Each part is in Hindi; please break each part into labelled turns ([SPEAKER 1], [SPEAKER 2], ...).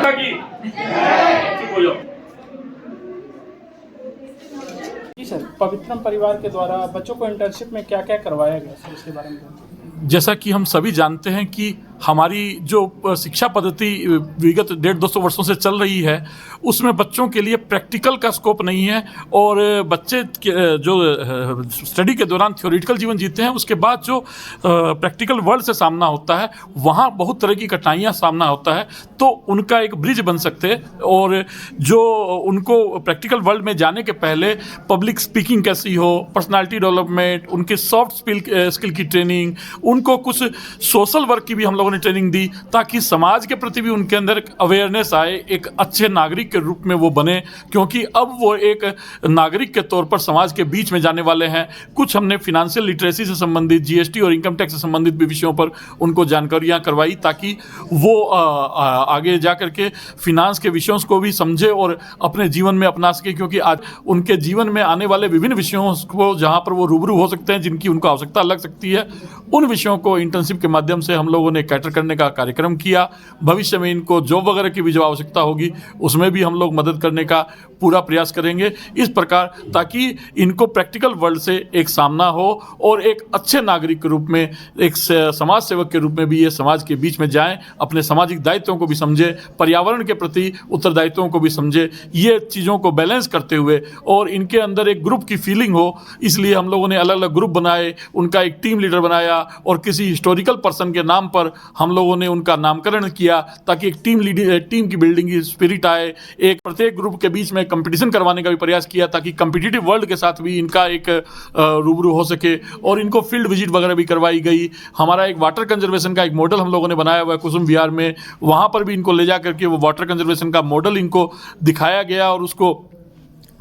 [SPEAKER 1] माता की ठीक हो जाओ।
[SPEAKER 2] जी सर, पवित्रम परिवार के द्वारा बच्चों को इंटर्नशिप में क्या क्या करवाया गया सर, इसके बारे में बताइए।
[SPEAKER 3] जैसा कि हम सभी जानते हैं कि हमारी जो शिक्षा पद्धति विगत 150-200 वर्षों से चल रही है, उसमें बच्चों के लिए प्रैक्टिकल का स्कोप नहीं है और बच्चे जो स्टडी के दौरान थ्योरेटिकल जीवन जीते हैं, उसके बाद जो प्रैक्टिकल वर्ल्ड से सामना होता है, वहाँ बहुत तरह की कठिनाइयाँ सामना होता है। तो उनका एक ब्रिज बन सकते हैं और जो उनको प्रैक्टिकल वर्ल्ड में जाने के पहले पब्लिक स्पीकिंग कैसी हो, पर्सनालिटी डेवलपमेंट, उनके सॉफ्ट स्किल की ट्रेनिंग, उनको कुछ सोशल वर्क की भी हम लोगों ने ट्रेनिंग दी ताकि समाज के प्रति भी उनके अंदर एक अवेयरनेस आए, एक अच्छे नागरिक के रूप में वो बने, क्योंकि अब वो एक नागरिक के तौर पर समाज के बीच में जाने वाले हैं। कुछ हमने फिनेंशियल लिटरेसी से संबंधित, जीएसटी और इनकम टैक्स से संबंधित भी विषयों पर उनको जानकारियाँ करवाई ताकि वो आगे जा कर के फिनांस के विषयों को भी समझे और अपने जीवन में अपना सके, क्योंकि आज उनके जीवन में आने वाले विभिन्न विषयों को जहाँ पर वो रूबरू हो सकते हैं, जिनकी उनको आवश्यकता लग सकती है, उन विषयों को इंटर्नशिप के माध्यम से हम लोगों ने कैटर करने का कार्यक्रम किया। भविष्य में इनको जॉब वगैरह की भी जो आवश्यकता होगी उसमें भी हम लोग मदद करने का पूरा प्रयास करेंगे, इस प्रकार ताकि इनको प्रैक्टिकल वर्ल्ड से एक सामना हो और एक अच्छे नागरिक के रूप में, एक समाज सेवक के रूप में भी ये समाज के बीच में जाएं, अपने सामाजिक दायित्वों को भी समझे, पर्यावरण के प्रति उत्तरदायित्वों को भी समझे, ये चीज़ों को बैलेंस करते हुए और इनके अंदर एक ग्रुप की फीलिंग हो। इसलिए हम लोगों ने अलग अलग ग्रुप बनाए, उनका एक टीम लीडर बनाया और किसी हिस्टोरिकल पर्सन के नाम पर हम लोगों ने उनका नामकरण किया ताकि एक टीम की बिल्डिंग की स्पिरिट आए। एक प्रत्येक ग्रुप के बीच में कंपटीशन करवाने का भी प्रयास किया ताकि कंपिटिटिव वर्ल्ड के साथ भी इनका एक रूबरू हो सके और इनको फील्ड विजिट वगैरह भी करवाई गई। हमारा एक वाटर कंजर्वेशन का एक मॉडल हम लोगों ने बनाया हुआ है कुसुम विहार में, वहाँ पर भी इनको ले जा करके वो वाटर कंजर्वेशन का मॉडल इनको दिखाया गया और उसको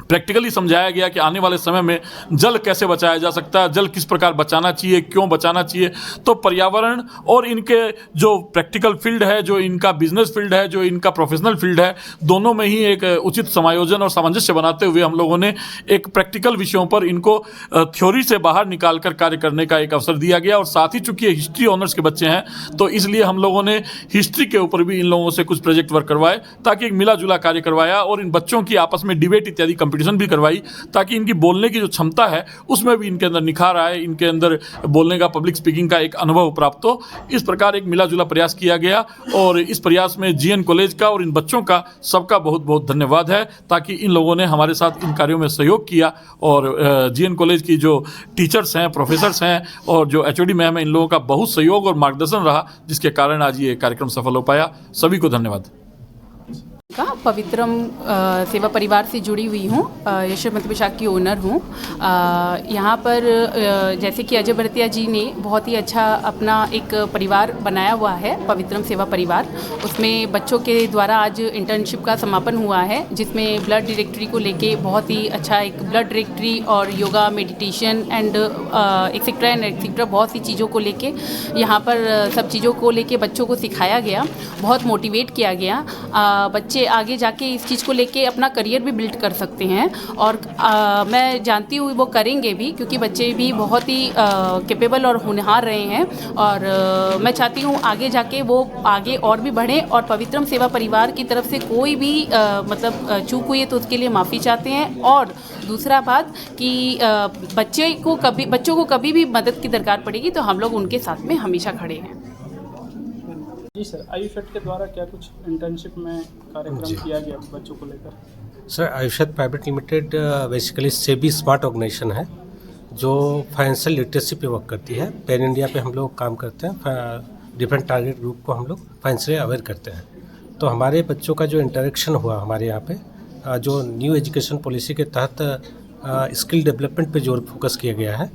[SPEAKER 3] प्रैक्टिकली समझाया गया कि आने वाले समय में जल कैसे बचाया जा सकता है, जल किस प्रकार बचाना चाहिए, क्यों बचाना चाहिए। तो पर्यावरण और इनके जो प्रैक्टिकल फील्ड है, जो इनका बिजनेस फील्ड है, जो इनका प्रोफेशनल फील्ड है, दोनों में ही एक उचित समायोजन और सामंजस्य बनाते हुए हम लोगों ने एक प्रैक्टिकल विषयों पर इनको थ्योरी से बाहर निकाल कर कार्य करने का एक अवसर दिया गया। और साथ ही चूंकि हिस्ट्री ऑनर्स के बच्चे हैं तो इसलिए हम लोगों ने हिस्ट्री के ऊपर भी इन लोगों से कुछ प्रोजेक्ट वर्क करवाए ताकि एक मिला जुला कार्य करवाया और इन बच्चों की आपस में डिबेट इत्यादि भी करवाई ताकि इनकी बोलने की जो क्षमता है उसमें भी इनके अंदर निखार आए, इनके अंदर बोलने का, पब्लिक स्पीकिंग का एक अनुभव प्राप्त हो। इस प्रकार एक मिला जुला प्रयास किया गया और इस प्रयास में जीएन कॉलेज का और इन बच्चों का सबका बहुत बहुत धन्यवाद है ताकि इन लोगों ने हमारे साथ इन कार्यों में सहयोग किया। और जीएन कॉलेज की जो टीचर्स हैं, प्रोफेसर्स हैं और जो एचओडी मैम है, इन लोगों का बहुत सहयोग और मार्गदर्शन रहा जिसके कारण आज ये कार्यक्रम सफल हो पाया। सभी को धन्यवाद।
[SPEAKER 4] पवित्रम सेवा परिवार से जुड़ी हुई हूँ, यशोमती पोशाक की ओनर हूँ। यहाँ पर जैसे कि अजय भरतिया जी ने बहुत ही अच्छा अपना एक परिवार बनाया हुआ है, पवित्रम सेवा परिवार। उसमें बच्चों के द्वारा आज इंटर्नशिप का समापन हुआ है जिसमें ब्लड डायरेक्टरी को लेके बहुत ही अच्छा एक ब्लड डायरेक्टरी और योगा, मेडिटेशन एंड एक्सेट्रा बहुत सी चीज़ों को लेके यहाँ पर सब चीज़ों को लेके बच्चों को सिखाया गया, बहुत मोटिवेट किया गया। बच्चे आगे जाके इस चीज़ को लेके अपना करियर भी बिल्ड कर सकते हैं और मैं जानती हूँ वो करेंगे भी क्योंकि बच्चे भी बहुत ही कैपेबल और होनहार रहे हैं और मैं चाहती हूँ आगे जाके वो आगे और भी बढ़ें। और पवित्रम सेवा परिवार की तरफ से कोई भी चूक हुई है तो उसके लिए माफ़ी चाहते हैं। और दूसरा बात कि बच्चों को कभी भी मदद की दरकार पड़ेगी तो हम लोग उनके साथ में हमेशा खड़े हैं।
[SPEAKER 2] जी सर, आयुषेट के द्वारा क्या कुछ इंटर्नशिप में कार्यक्रम किया गया बच्चों को लेकर?
[SPEAKER 5] Sir, Ayushet private limited basically SEBI smart organisation है जो फाइनेंशियल लिटरेसी पे वर्क करती है। पैन इंडिया पे हम लोग काम करते हैं, डिफरेंट टारगेट ग्रुप को हम लोग फाइनेंशियली अवेयर करते हैं। तो हमारे बच्चों का जो इंटरेक्शन हुआ हमारे यहाँ पे, जो न्यू एजुकेशन पॉलिसी के तहत स्किल डेवलपमेंट पे जोर फोकस किया गया है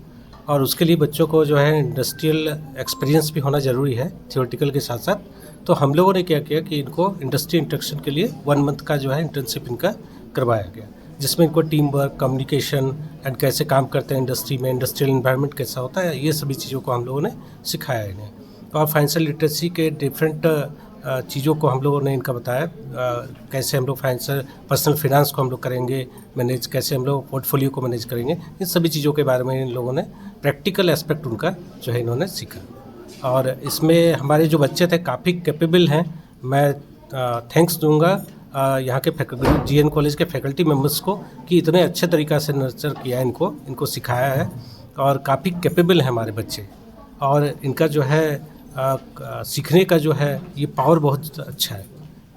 [SPEAKER 5] और उसके लिए बच्चों को जो है इंडस्ट्रियल एक्सपीरियंस भी होना ज़रूरी है थियोरेटिकल के साथ साथ। तो हम लोगों ने क्या किया कि इनको इंडस्ट्री इंट्रैक्शन के लिए 1 मंथ का जो है इंटर्नशिप इनका करवाया गया, जिसमें इनको टीम वर्क, कम्युनिकेशन एंड कैसे काम करते हैं इंडस्ट्री में, इंडस्ट्रियल इन्वायरमेंट कैसा होता है, ये सभी चीज़ों को हम लोगों ने सिखाया इन्हें। और फाइनेंशियल लिटरेसी के डिफरेंट चीज़ों को हम लोगों ने इनका बताया, कैसे हम लोग फाइनेंशियल पर्सनल फिनांस को हम लोग करेंगे मैनेज, कैसे हम लोग पोर्टफोलियो को मैनेज करेंगे, इन सभी चीज़ों के बारे में इन लोगों ने प्रैक्टिकल एस्पेक्ट उनका जो है इन्होंने सीखा। और इसमें हमारे जो बच्चे थे काफ़ी कैपेबल हैं। मैं थैंक्स दूंगा यहाँ के GN कॉलेज के फैकल्टी मेम्बर्स को कि इतने अच्छे तरीक़ा से नर्चर किया इनको सिखाया है और काफ़ी कैपेबल हैं हमारे बच्चे और इनका जो है सीखने का जो है ये पावर बहुत अच्छा है।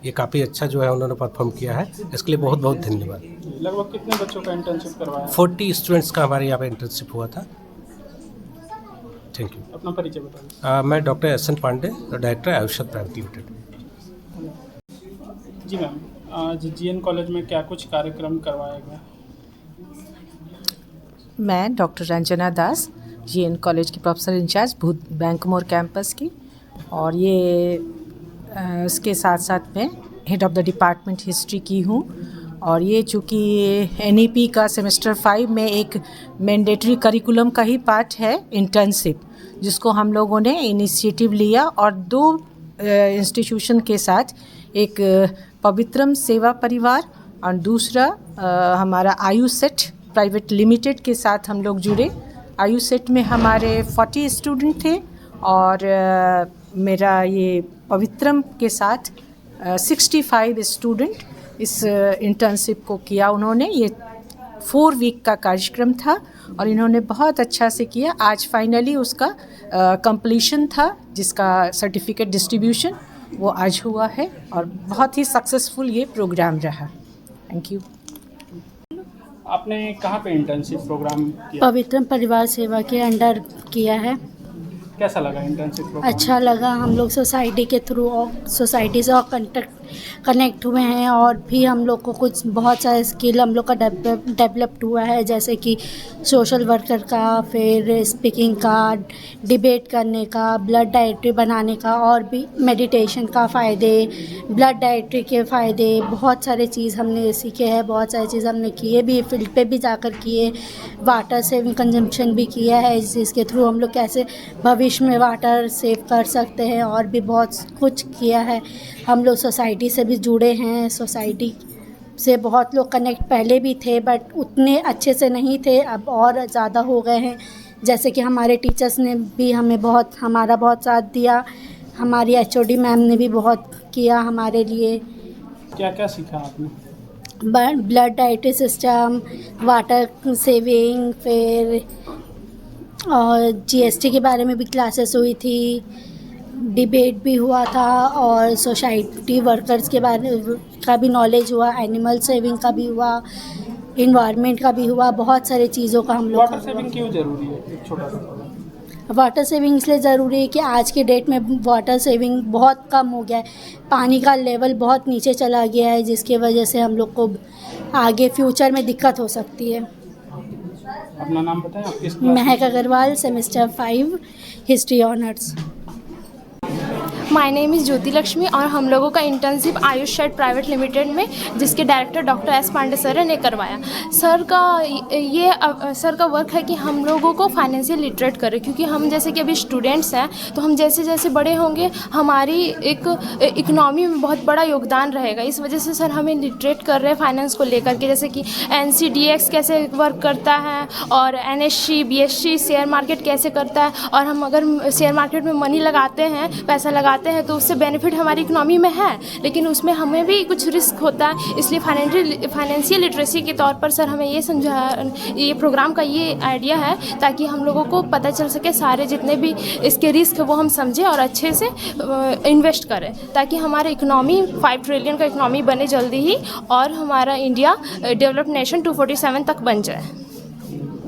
[SPEAKER 5] ये काफ़ी अच्छा जो है उन्होंने परफॉर्म किया है, इसके लिए बहुत बहुत धन्यवाद।
[SPEAKER 2] लगभग कितने बच्चों का इंटर्नशिप करवाया?
[SPEAKER 5] 40 स्टूडेंट्स का हमारे यहाँ पे इंटर्नशिप हुआ था। Thank you.
[SPEAKER 2] अपना परिचय बताइए।
[SPEAKER 5] मैं doctor SN Pandey, director Ayushyat private limited.
[SPEAKER 2] जी मैम, आज GN कॉलेज में क्या कुछ कार्यक्रम करवाया गया?
[SPEAKER 6] मैं doctor Ranjana Das, GN college की प्रोफेसर इंचार्ज भूत बैंक मोर कैंपस की, और ये इसके साथ साथ मैं head of the department history की हूँ। और ये चूँकि NEP का सेमेस्टर 5 में एक मैंडेटरी करिकुलम का ही पार्ट है इंटर्नशिप, जिसको हम लोगों ने इनिशिएटिव लिया और 2 इंस्टीट्यूशन के साथ, एक पवित्रम सेवा परिवार और दूसरा हमारा आयुसेट प्राइवेट लिमिटेड के साथ हम लोग जुड़े। आयुसेट में हमारे 40 स्टूडेंट थे और मेरा ये पवित्रम के साथ 65 स्टूडेंट इस इंटर्नशिप को किया उन्होंने। ये 4 वीक का कार्यक्रम था और इन्होंने बहुत अच्छा से किया। आज फाइनली उसका कंप्लीशन था, जिसका सर्टिफिकेट डिस्ट्रीब्यूशन वो आज हुआ है और बहुत ही सक्सेसफुल ये प्रोग्राम रहा। Thank you.
[SPEAKER 2] आपने कहाँ पे इंटर्नशिप प्रोग्राम किया?
[SPEAKER 7] पवित्रम परिवार सेवा के अंडर किया है।
[SPEAKER 2] कैसा लगा इंटर्नशिप प्रोग्राम?
[SPEAKER 7] अच्छा लगा। हम लोग सोसाइटी के थ्रू सोसाइटी से और कनेक्ट हुए हैं और भी हम लोग को कुछ बहुत सारे स्किल हम लोग का डेवलप्ड हुआ है, जैसे कि सोशल वर्कर का, फिर स्पीकिंग का, डिबेट करने का, ब्लड डाइट्री बनाने का, और भी मेडिटेशन का फ़ायदे, ब्लड डाइट्री के फ़ायदे, बहुत सारे चीज़ हमने सीखे हैं। बहुत सारी चीज़ हमने किए भी, फील्ड पे भी जाकर किए। वाटर सेविंग कंजम्पशन भी किया है, जिसके थ्रू हम लोग कैसे भविष्य में वाटर सेव कर सकते हैं, और भी बहुत कुछ किया है। हम लोग सोसाइटी से भी जुड़े हैं। सोसाइटी से बहुत लोग कनेक्ट पहले भी थे, बट उतने अच्छे से नहीं थे, अब और ज़्यादा हो गए हैं। जैसे कि हमारे टीचर्स ने भी हमारा बहुत साथ दिया, हमारी HOD मैम ने भी बहुत किया हमारे लिए।
[SPEAKER 2] क्या क्या सीखा आपने?
[SPEAKER 7] Blood dietary system, water saving, फिर और GST के बारे में भी क्लासेस हुई थी, डिबेट भी हुआ था, और सोसाइटी वर्कर्स के बारे का भी नॉलेज हुआ, एनिमल सेविंग का भी हुआ, इन्वायरमेंट का भी हुआ। बहुत सारे चीज़ों का हम लोग।
[SPEAKER 2] वाटर सेविंग क्यों ज़रूरी है? एक छोटा सा।
[SPEAKER 7] वाटर सेविंग इसलिए ज़रूरी है कि आज के डेट में वाटर सेविंग बहुत कम हो गया है। पानी का लेवल बहुत नीचे चला गया है, जिसकी वजह से हम लोग को आगे फ्यूचर में दिक्कत हो सकती है।
[SPEAKER 2] अपना नाम बताएं, आप किस class?
[SPEAKER 7] Mahak Agarwal, semester 5 history honours.
[SPEAKER 8] My name is Jyoti Lakshmi और हम लोगों का इंटर्नशिप आयुष शेड प्राइवेट लिमिटेड में, जिसके director doctor S Pandey sir ने करवाया। सर का वर्क है कि हम लोगों को फाइनेंशियल लिटरेट करें, क्योंकि हम जैसे कि अभी स्टूडेंट्स हैं, तो हम जैसे जैसे बड़े होंगे हमारी एक इकनॉमी में बहुत बड़ा योगदान रहेगा। इस वजह से सर हमें लिटरेट कर रहे हैं फाइनेंस को लेकर के, जैसे कि NCDX कैसे वर्क करता है, और NSC BSC शेयर मार्केट कैसे करता है, और हम अगर शेयर मार्केट में मनी लगाते हैं, पैसा लगाते हैं, तो उससे बेनिफिट हमारी इकनॉमी में है, लेकिन उसमें हमें भी कुछ रिस्क होता है। इसलिए फाइनेंशियल लिटरेसी के तौर पर सर हमें ये प्रोग्राम का ये आइडिया है, ताकि हम लोगों को पता चल सके सारे जितने भी इसके रिस्क वो हम समझें और अच्छे से इन्वेस्ट करें, ताकि हमारा इकनॉमी 5 ट्रिलियन का इकनॉमी बने जल्दी ही, और हमारा इंडिया डेवलप्ड नेशन 247 तक बन जाए।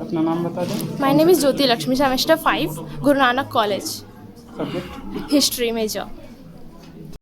[SPEAKER 2] अपना नाम बता दें।
[SPEAKER 8] My name is Jyoti Lakshmi, semester 5 Guru Nanak college,
[SPEAKER 2] subject
[SPEAKER 8] history major.